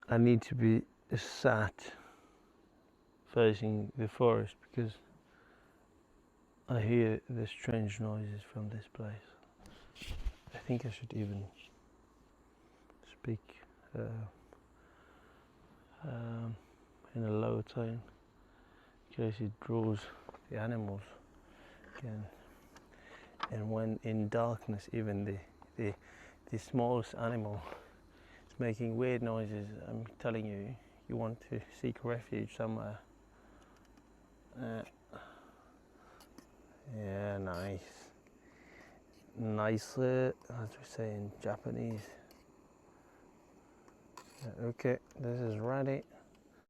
I need to be sat facing the forest because I hear the strange noises from this place. I think I should even speak uh, um, in a low tone in case it draws the animals again. And when in darkness, even the smallest animal is making weird noises, I'm telling you, you want to seek refuge somewhere. Yeah, nice. Nice, as we say in Japanese. Okay, this is ready.